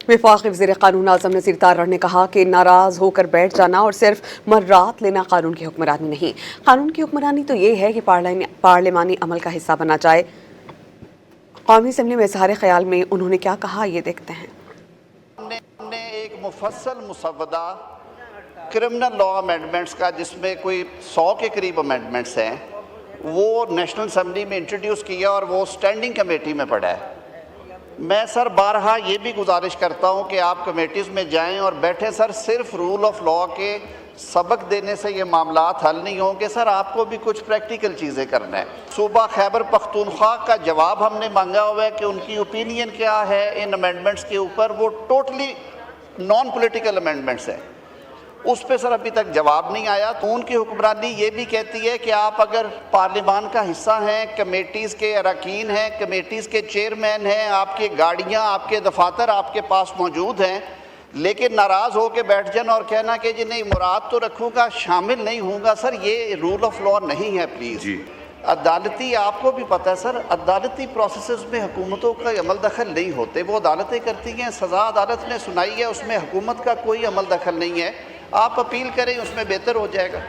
وفاقی وزیر قانون اعظم نذیر تارڑ نے کہا کہ ناراض ہو کر بیٹھ جانا اور صرف مرات لینا قانون کی حکمرانی نہیں۔ قانون کی حکمرانی تو یہ ہے کہ پارلیمانی عمل کا حصہ بنا جائے۔ قومی اسمبلی میں اظہار خیال میں انہوں نے کیا کہا، یہ دیکھتے ہیں۔ ہم نے ایک مفصل مسودہ کرمنل لا امینڈمنٹس کا، جس میں کوئی 100 کے قریب امینڈمنٹس ہیں، وہ نیشنل اسمبلی میں انٹروڈیوس کیا اور وہ اسٹینڈنگ کمیٹی میں پڑا ہے۔ میں سر بارہا یہ بھی گزارش کرتا ہوں کہ آپ کمیٹیز میں جائیں اور بیٹھیں سر، صرف رول آف لا کے سبق دینے سے یہ معاملات حل نہیں ہوں گے سر، آپ کو بھی کچھ پریکٹیکل چیزیں کرنا ہے۔ صوبہ خیبر پختونخوا کا جواب ہم نے مانگا ہوا ہے کہ ان کی اوپینین کیا ہے ان امینڈمنٹس کے اوپر، وہ ٹوٹلی نان پولیٹیکل امینڈمنٹس ہیں، اس پہ سر ابھی تک جواب نہیں آیا۔ تو ان کی حکمرانی یہ بھی کہتی ہے کہ آپ اگر پارلیمان کا حصہ ہیں، کمیٹیز کے اراکین ہیں، کمیٹیز کے چیئرمین ہیں، آپ کی گاڑیاں، آپ کے دفاتر آپ کے پاس موجود ہیں، لیکن ناراض ہو کے بیٹھ جانا اور کہنا کہ جی نہیں مراد تو رکھوں گا، شامل نہیں ہوں گا، سر یہ رول آف لا نہیں ہے پلیز۔ عدالتی، آپ کو بھی پتہ ہے سر، عدالتی پروسیسز میں حکومتوں کا عمل دخل نہیں ہوتے، وہ عدالتیں کرتی ہیں، سزا عدالت نے سنائی ہے، اس میں حکومت کا کوئی عمل دخل نہیں ہے۔ آپ اپیل کریں، اس میں بہتر ہو جائے گا۔